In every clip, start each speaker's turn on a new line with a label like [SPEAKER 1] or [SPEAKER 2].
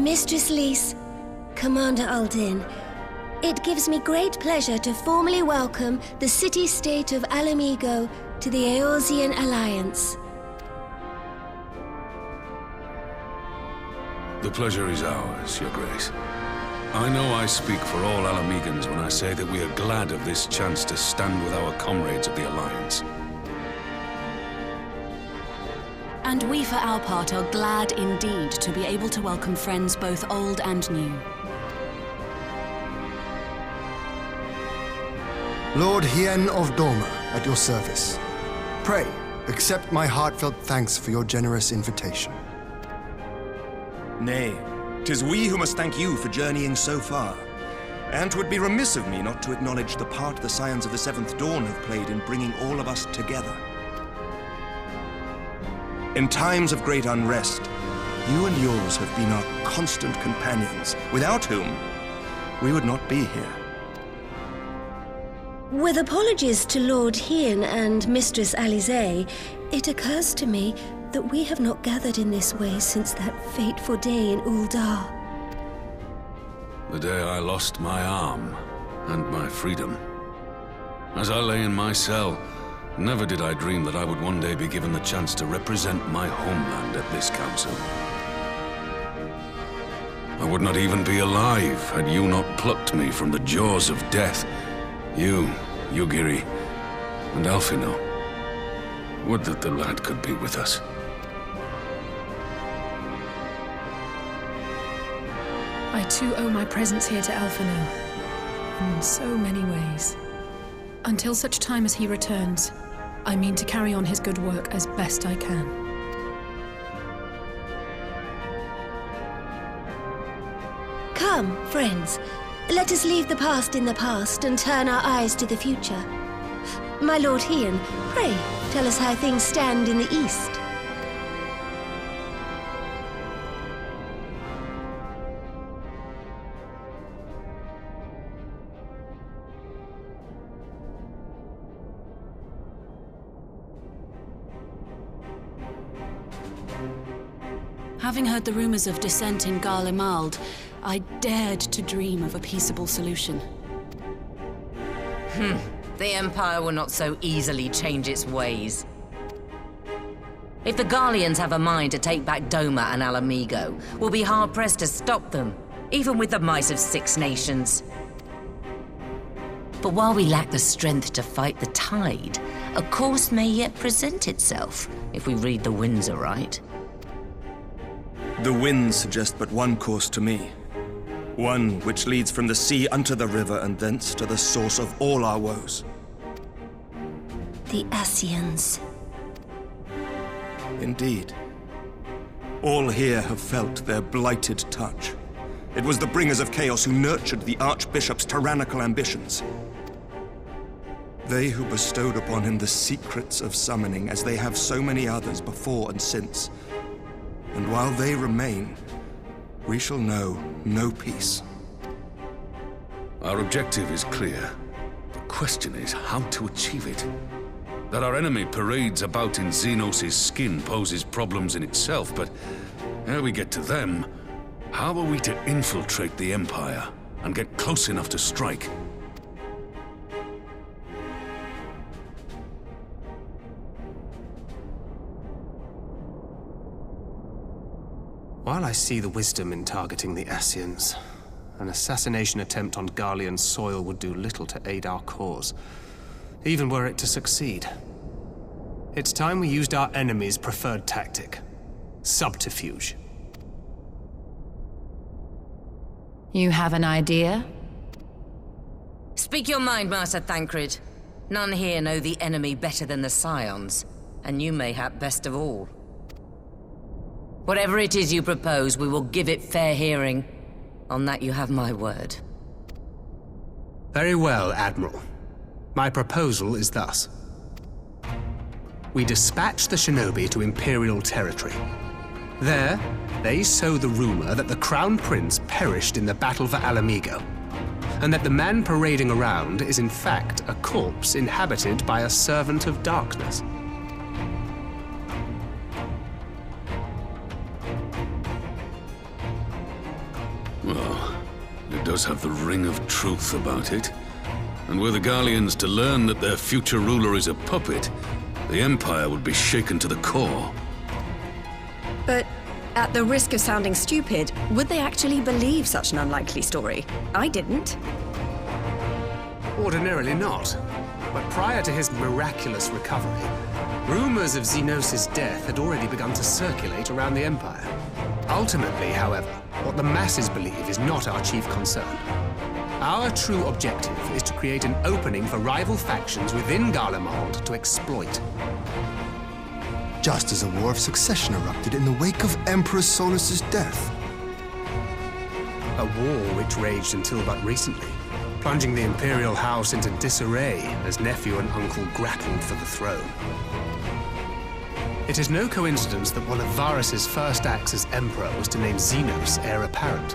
[SPEAKER 1] Mistress Lys, Commander Aldin, it gives me great pleasure to formally welcome the city-state of Alamigo to the Eorzean Alliance.
[SPEAKER 2] The pleasure is ours, Your Grace. I know I speak for all Alamegans when I say that we are glad of this chance to stand with our comrades of the Alliance.
[SPEAKER 3] And we, for our part, are glad indeed to be able to welcome friends both old and new.
[SPEAKER 4] Lord Hien of Dorma, at your service. Pray, accept my heartfelt thanks for your generous invitation.
[SPEAKER 5] Nay, 'tis we who must thank you for journeying so far. And 'twould be remiss of me not to acknowledge the part the Scions of the Seventh Dawn have played in bringing all of us together. In times of great unrest, you and yours have been our constant companions, without whom we would not be here.
[SPEAKER 1] With apologies to Lord Hien and Mistress Alisaie, it occurs to me that we have not gathered in this way since that fateful day in Uldar.
[SPEAKER 2] The day I lost my arm and my freedom. As I lay in my cell, never did I dream that I would one day be given the chance to represent my homeland at this council. I would not even be alive had you not plucked me from the jaws of death. You, Yugiri, and Alphino. Would that the lad could be with us.
[SPEAKER 6] I too owe my presence here to Alphino, in so many ways. Until such time as he returns, I mean to carry on his good work as best I can.
[SPEAKER 1] Come, friends. Let us leave the past in the past and turn our eyes to the future. My Lord Hien, pray, tell us how things stand in the East.
[SPEAKER 3] Having heard the rumors of dissent in Garlemald, I dared to dream of a peaceable solution.
[SPEAKER 7] The Empire will not so easily change its ways. If the Garleans have a mind to take back Doma and Alamigo, we'll be hard-pressed to stop them, even with the might of 6 nations. But while we lack the strength to fight the tide, a course may yet present itself, if we read the winds aright.
[SPEAKER 5] The winds suggest but one course to me. One which leads from the sea unto the river and thence to the source of all our woes.
[SPEAKER 1] The Ascians.
[SPEAKER 5] Indeed. All here have felt their blighted touch. It was the bringers of chaos who nurtured the Archbishop's tyrannical ambitions. They who bestowed upon him the secrets of summoning, as they have so many others before and since. And while they remain, we shall know no peace.
[SPEAKER 2] Our objective is clear. The question is how to achieve it. That our enemy parades about in Xenos' skin poses problems in itself, but ere we get to them, how are we to infiltrate the Empire and get close enough to strike?
[SPEAKER 8] While I see the wisdom in targeting the Ascians, an assassination attempt on Garlean soil would do little to aid our cause, even were it to succeed. It's time we used our enemy's preferred tactic: subterfuge.
[SPEAKER 9] You have an idea?
[SPEAKER 7] Speak your mind, Master Thancred. None here know the enemy better than the Scions, and you mayhap best of all. Whatever it is you propose, we will give it fair hearing. On that you have my word.
[SPEAKER 8] Very well, Admiral. My proposal is thus. We dispatch the shinobi to Imperial territory. There, they sow the rumor that the Crown Prince perished in the battle for Alamigo, and that the man parading around is in fact a corpse inhabited by a servant of darkness.
[SPEAKER 2] Well, it does have the ring of truth about it. And were the Garleans to learn that their future ruler is a puppet, the Empire would be shaken to the core.
[SPEAKER 10] But at the risk of sounding stupid, would they actually believe such an unlikely story? I didn't.
[SPEAKER 8] Ordinarily not. But prior to his miraculous recovery, rumors of Xenos' death had already begun to circulate around the Empire. Ultimately, however, what the masses believe is not our chief concern. Our true objective is to create an opening for rival factions within Garlemald to exploit.
[SPEAKER 4] Just as a war of succession erupted in the wake of Emperor Solus' death.
[SPEAKER 8] A war which raged until but recently, plunging the Imperial House into disarray as nephew and uncle grappled for the throne. It is no coincidence that one of Varys' first acts as Emperor was to name Xenos heir apparent,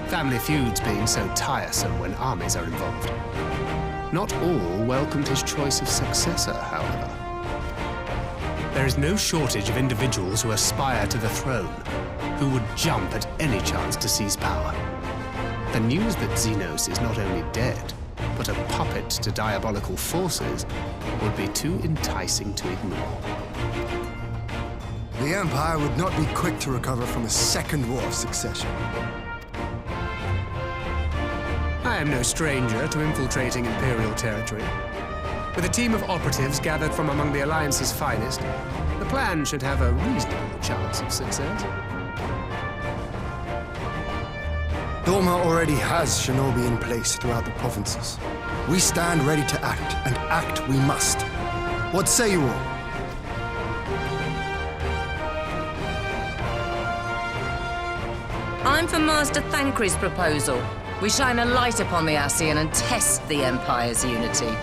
[SPEAKER 8] family feuds being so tiresome when armies are involved. Not all welcomed his choice of successor, however. There is no shortage of individuals who aspire to the throne, who would jump at any chance to seize power. The news that Xenos is not only dead, but a puppet to diabolical forces would be too enticing to ignore.
[SPEAKER 4] The Empire would not be quick to recover from a second war of succession.
[SPEAKER 8] I am no stranger to infiltrating Imperial territory. With a team of operatives gathered from among the Alliance's finest, the plan should have a reasonable chance of success.
[SPEAKER 4] Doma already has shinobi in place throughout the provinces. We stand ready to act, and act we must. What say you all?
[SPEAKER 7] I'm for Master Thancred's proposal. We shine a light upon the Ascian and test the Empire's unity.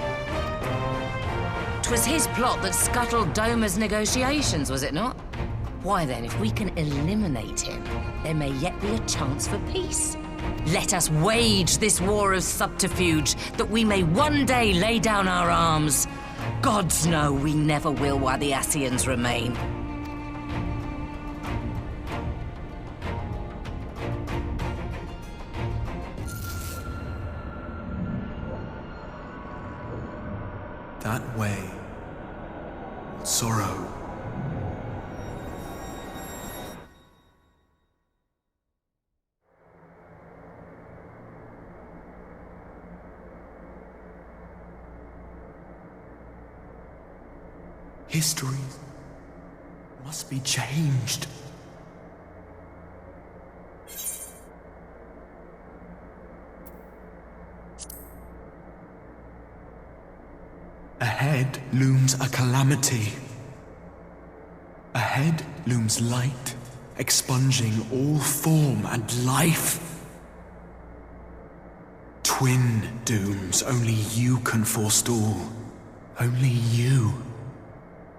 [SPEAKER 7] 'Twas his plot that scuttled Doma's negotiations, was it not? Why then, if we can eliminate him, there may yet be a chance for peace. Let us wage this war of subterfuge, that we may one day lay down our arms. Gods know we never will while the Ascians remain.
[SPEAKER 5] That way. Sorrow. History must be changed. Ahead looms a calamity. Ahead looms light, expunging all form and life. Twin dooms only you can forestall. Only you.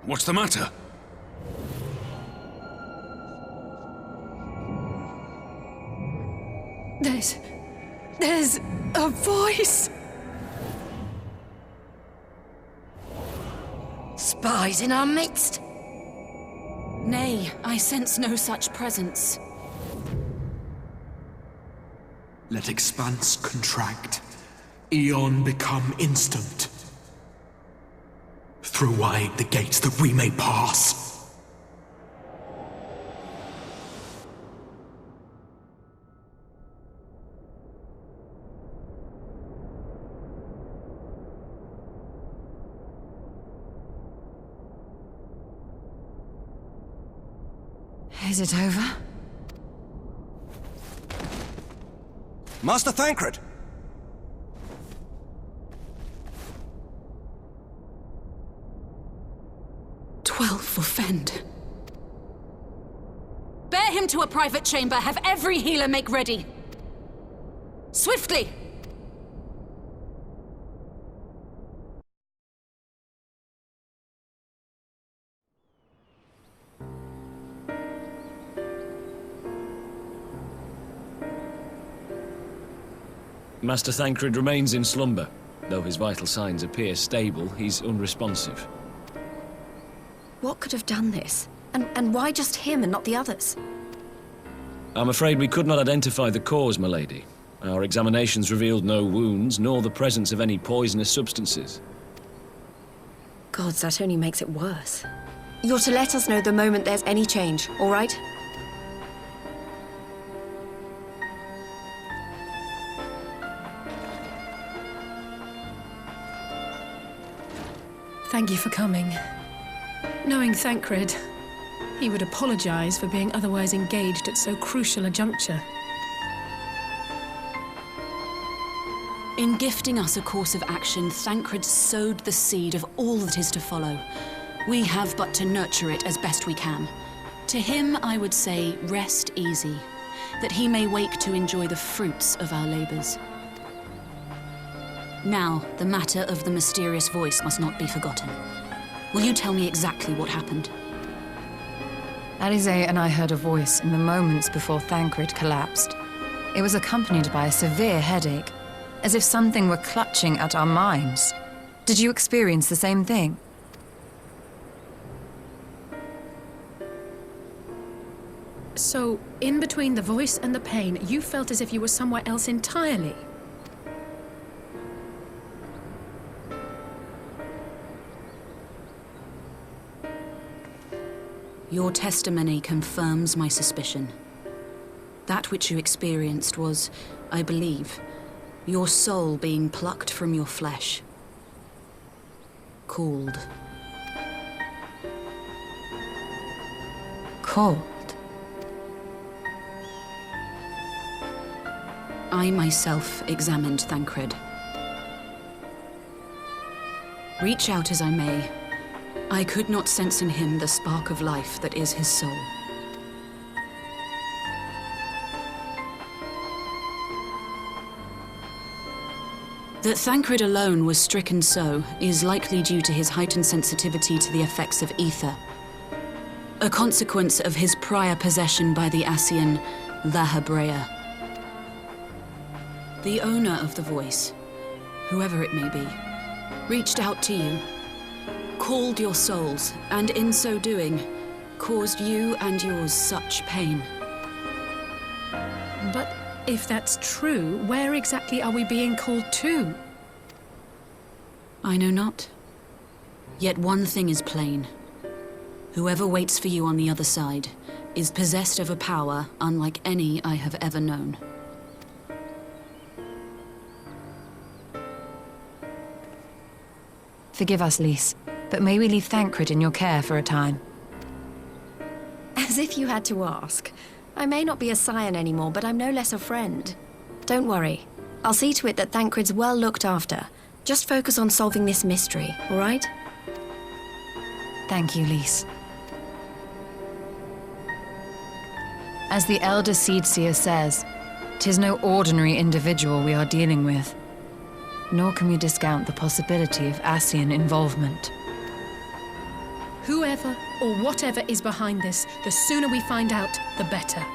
[SPEAKER 2] What's the matter?
[SPEAKER 6] There's a voice.
[SPEAKER 7] Spies in our midst?
[SPEAKER 3] Nay, I sense no such presence.
[SPEAKER 5] Let expanse contract, eon become instant. Throw wide the gates that we may pass.
[SPEAKER 10] Is it over?
[SPEAKER 5] Master Thancred!
[SPEAKER 3] For Fend. Bear him to a private chamber. Have every healer make ready. Swiftly!
[SPEAKER 11] Master Thancred remains in slumber. Though his vital signs appear stable, he's unresponsive.
[SPEAKER 10] What could have done this? And why just him and not the others?
[SPEAKER 11] I'm afraid we could not identify the cause, milady. Our examinations revealed no wounds, nor the presence of any poisonous substances.
[SPEAKER 10] Gods, that only makes it worse. You're to let us know the moment there's any change, all right?
[SPEAKER 6] Thank you for coming. Knowing Thancred, he would apologize for being otherwise engaged at so crucial a juncture.
[SPEAKER 3] In gifting us a course of action, Thancred sowed the seed of all that is to follow. We have but to nurture it as best we can. To him, I would say, rest easy, that he may wake to enjoy the fruits of our labors. Now, the matter of the mysterious voice must not be forgotten. Will you tell me exactly what happened?
[SPEAKER 9] Alizé and I heard a voice in the moments before Thancred collapsed. It was accompanied by a severe headache, as if something were clutching at our minds. Did you experience the same thing?
[SPEAKER 6] So, in between the voice and the pain, you felt as if you were somewhere else entirely?
[SPEAKER 3] Your testimony confirms my suspicion. That which you experienced was, I believe, your soul being plucked from your flesh. Cooled.
[SPEAKER 9] Cold?
[SPEAKER 3] I myself examined Thancred. Reach out as I may, I could not sense in him the spark of life that is his soul. That Thancred alone was stricken so is likely due to his heightened sensitivity to the effects of ether, a consequence of his prior possession by the Ascian, La Hebrea. The owner of the voice, whoever it may be, reached out to you, called your souls, and in so doing, caused you and yours such pain.
[SPEAKER 6] But if that's true, where exactly are we being called to?
[SPEAKER 3] I know not. Yet one thing is plain. Whoever waits for you on the other side is possessed of a power unlike any I have ever known.
[SPEAKER 9] Forgive us, Lys, but may we leave Thancred in your care for a time?
[SPEAKER 10] As if you had to ask. I may not be a scion anymore, but I'm no less a friend. Don't worry. I'll see to it that Thancred's well looked after. Just focus on solving this mystery, all right?
[SPEAKER 9] Thank you, Lys. As the Elder Seedseer says, 'tis no ordinary individual we are dealing with. Nor can we discount the possibility of Ascian involvement.
[SPEAKER 6] Whoever or whatever is behind this, the sooner we find out, the better.